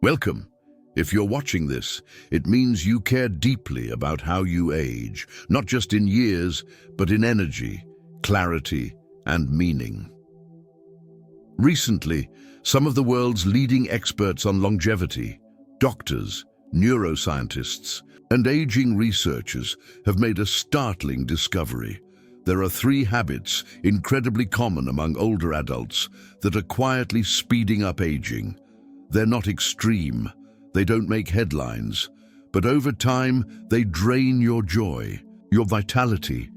Welcome. If you're watching this, it means you care deeply about how you age, not just in years, but in energy, clarity, and meaning. Recently, some of the world's leading experts on longevity, doctors, neuroscientists, and aging researchers have made a startling discovery. There are 3 habits incredibly common among older adults that are quietly speeding up aging. They're not extreme, they don't make headlines, but over time they drain your joy, your vitality,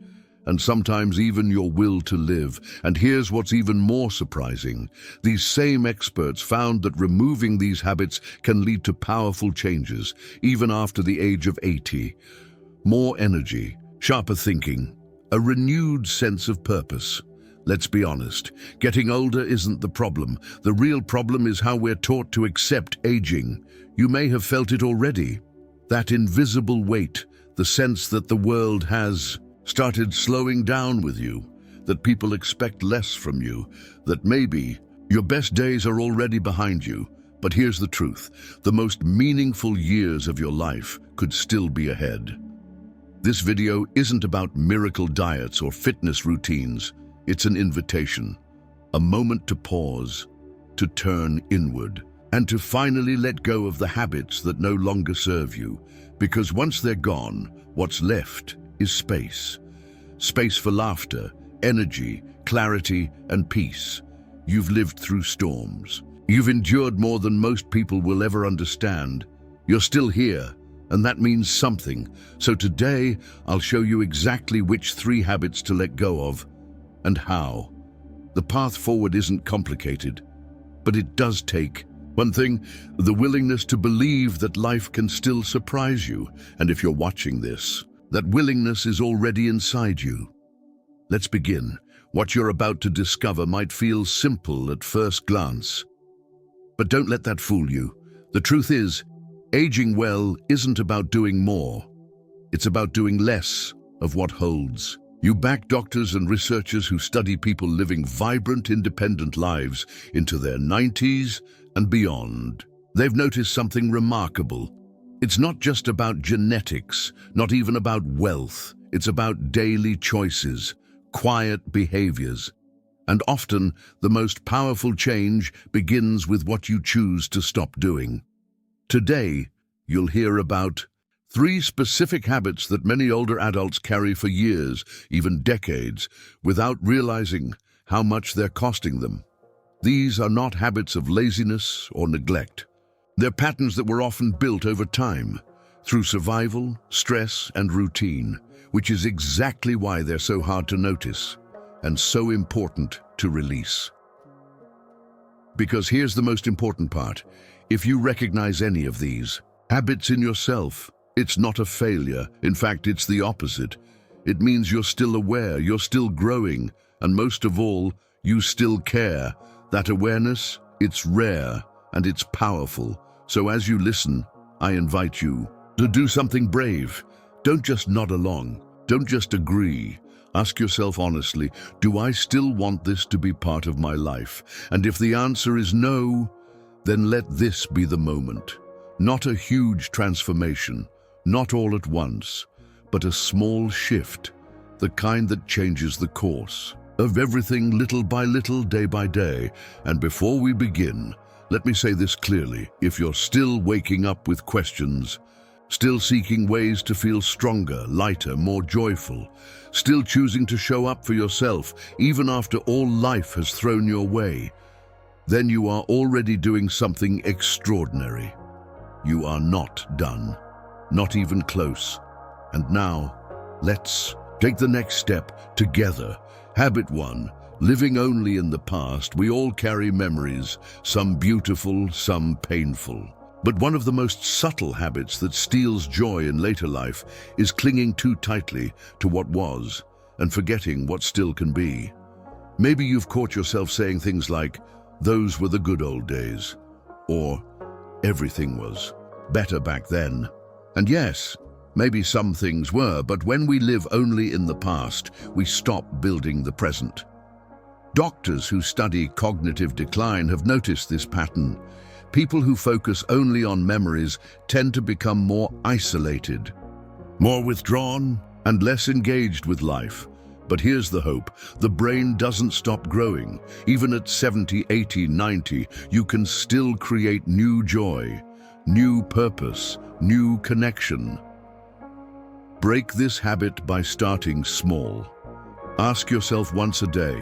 and sometimes even your will to live. And here's what's even more surprising. These same experts found that removing these habits can lead to powerful changes, even after the age of 80. More energy, sharper thinking, a renewed sense of purpose. Let's be honest, getting older isn't the problem. The real problem is how we're taught to accept aging. You may have felt it already. That invisible weight, the sense that the world has started slowing down with you, that people expect less from you, that maybe your best days are already behind you. But here's the truth, the most meaningful years of your life could still be ahead. This video isn't about miracle diets or fitness routines. It's an invitation, a moment to pause, to turn inward, and to finally let go of the habits that no longer serve you. Because once they're gone, what's left is space. Space for laughter, energy, clarity, and peace. You've lived through storms. You've endured more than most people will ever understand. You're still here, and that means something. So today, I'll show you exactly which 3 habits to let go of and how. The path forward isn't complicated, but it does take one thing, the willingness to believe that life can still surprise you. And if you're watching this, that willingness is already inside you. Let's begin. What you're about to discover might feel simple at first glance, but don't let that fool you. The truth is, aging well isn't about doing more. It's about doing less of what holds. You back doctors and researchers who study people living vibrant, independent lives into their 90s and beyond. They've noticed something remarkable. It's not just about genetics, not even about wealth. It's about daily choices, quiet behaviors. And often, the most powerful change begins with what you choose to stop doing. Today, you'll hear about 3 specific habits that many older adults carry for years, even decades, without realizing how much they're costing them. These are not habits of laziness or neglect. They're patterns that were often built over time, through survival, stress, and routine, which is exactly why they're so hard to notice and so important to release. Because here's the most important part. If you recognize any of these habits in yourself, it's not a failure. In fact, it's the opposite. It means you're still aware, you're still growing, and most of all, you still care. That awareness, it's rare and it's powerful. So as you listen, I invite you to do something brave. Don't just nod along. Don't just agree. Ask yourself honestly, do I still want this to be part of my life? And if the answer is no, then let this be the moment. Not a huge transformation, not all at once, but a small shift, the kind that changes the course of everything little by little, day by day. And before we begin, let me say this clearly. If you're still waking up with questions, still seeking ways to feel stronger, lighter, more joyful, still choosing to show up for yourself, even after all life has thrown your way, then you are already doing something extraordinary. You are not done, not even close. And now, let's take the next step together. Habit 1, living only in the past. We all carry memories, some beautiful, some painful. But one of the most subtle habits that steals joy in later life is clinging too tightly to what was and forgetting what still can be. Maybe you've caught yourself saying things like, "Those were the good old days," or "Everything was better back then." And yes, maybe some things were, but when we live only in the past, we stop building the present. Doctors who study cognitive decline have noticed this pattern. People who focus only on memories tend to become more isolated, more withdrawn, and less engaged with life. But here's the hope. The brain doesn't stop growing. Even at 70, 80, 90, you can still create new joy, new purpose, new connection. Break this habit by starting small. Ask yourself once a day,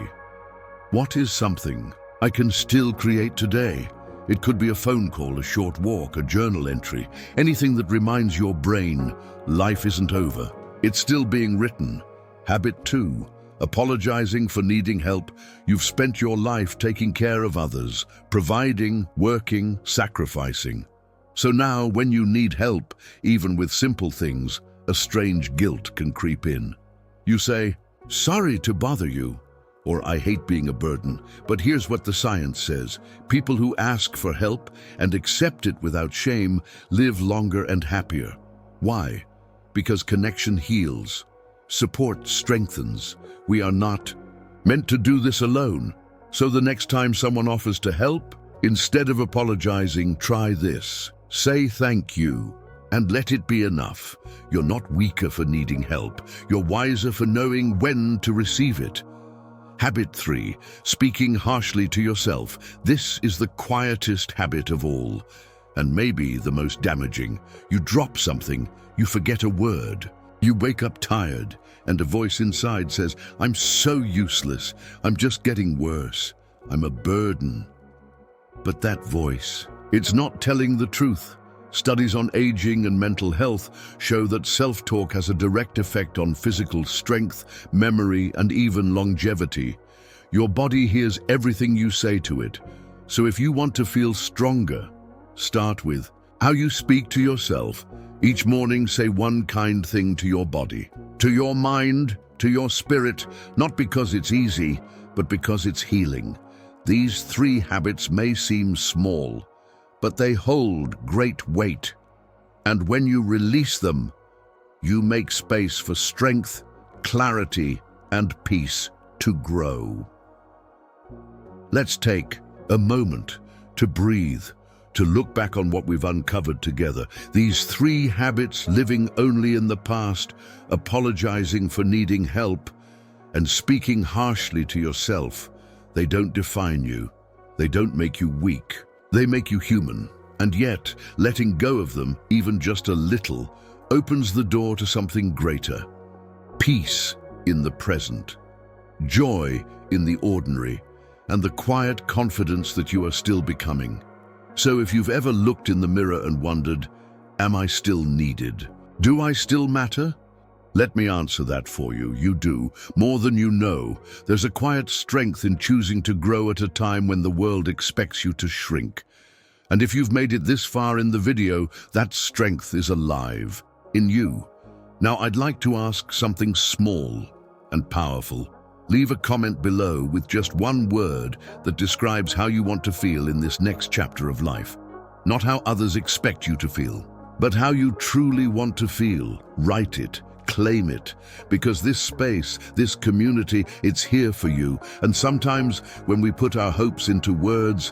what is something I can still create today? It could be a phone call, a short walk, a journal entry, anything that reminds your brain life isn't over. It's still being written. Habit 2, apologizing for needing help. You've spent your life taking care of others, providing, working, sacrificing. So now, when you need help, even with simple things, a strange guilt can creep in. You say, "Sorry to bother you," or "I hate being a burden." But here's what the science says. People who ask for help and accept it without shame live longer and happier. Why? Because connection heals. Support strengthens. We are not meant to do this alone. So the next time someone offers to help, instead of apologizing, try this. Say thank you, and let it be enough. You're not weaker for needing help. You're wiser for knowing when to receive it. Habit 3, speaking harshly to yourself. This is the quietest habit of all, and maybe the most damaging. You drop something, you forget a word. You wake up tired, and a voice inside says, "I'm so useless. I'm just getting worse. I'm a burden." But that voice, it's not telling the truth. Studies on aging and mental health show that self-talk has a direct effect on physical strength, memory, and even longevity. Your body hears everything you say to it. So if you want to feel stronger, start with how you speak to yourself. Each morning, say one kind thing to your body, to your mind, to your spirit, not because it's easy, but because it's healing. These 3 habits may seem small, but they hold great weight. And when you release them, you make space for strength, clarity, and peace to grow. Let's take a moment to breathe, to look back on what we've uncovered together. These 3 habits: living only in the past, apologizing for needing help, and speaking harshly to yourself. They don't define you. They don't make you weak. They make you human. And yet, letting go of them, even just a little, opens the door to something greater. Peace in the present, joy in the ordinary, and the quiet confidence that you are still becoming. So if you've ever looked in the mirror and wondered, am I still needed? Do I still matter? Let me answer that for you. You do, more than you know. There's a quiet strength in choosing to grow at a time when the world expects you to shrink. And if you've made it this far in the video, that strength is alive in you. Now I'd like to ask something small and powerful. Leave a comment below with just one word that describes how you want to feel in this next chapter of life. Not how others expect you to feel, but how you truly want to feel. Write it. Claim it, because this space, this community, it's here for you. And sometimes when we put our hopes into words,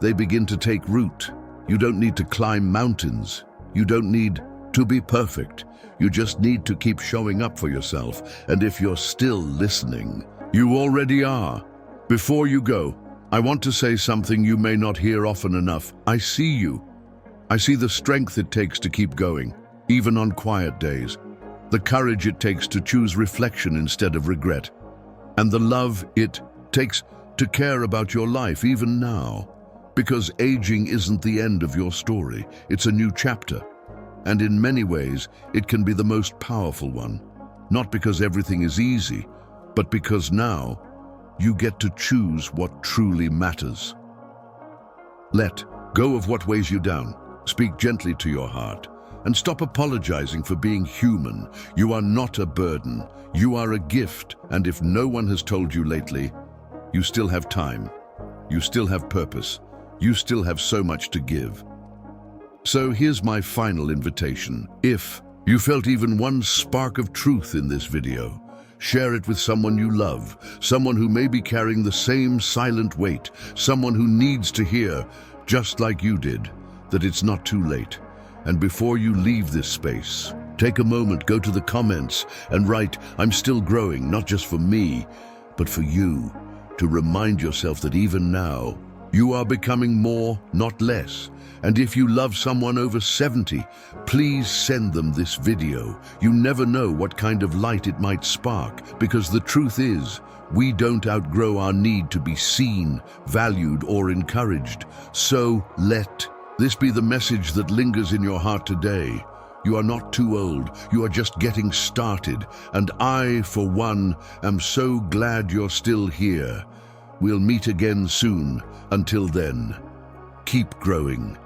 they begin to take root. You don't need to climb mountains. You don't need to be perfect. You just need to keep showing up for yourself. And if you're still listening, you already are. Before you go, I want to say something you may not hear often enough. I see you. I see the strength it takes to keep going, even on quiet days. The courage it takes to choose reflection instead of regret, and the love it takes to care about your life even now. Because aging isn't the end of your story, it's a new chapter. And in many ways, it can be the most powerful one. Not because everything is easy, but because now you get to choose what truly matters. Let go of what weighs you down. Speak gently to your heart. And stop apologizing for being human. You are not a burden. You are a gift. And if no one has told you lately, you still have time. You still have purpose. You still have so much to give. So here's my final invitation. If you felt even one spark of truth in this video, share it with someone you love, someone who may be carrying the same silent weight, someone who needs to hear, just like you did, that it's not too late. And before you leave this space, take a moment, go to the comments and write, "I'm still growing," not just for me, but for you, to remind yourself that even now, you are becoming more, not less. And if you love someone over 70, please send them this video. You never know what kind of light it might spark, because the truth is, we don't outgrow our need to be seen, valued, or encouraged. So let this be the message that lingers in your heart today. You are not too old, you are just getting started. And I, for one, am so glad you're still here. We'll meet again soon. Until then, keep growing,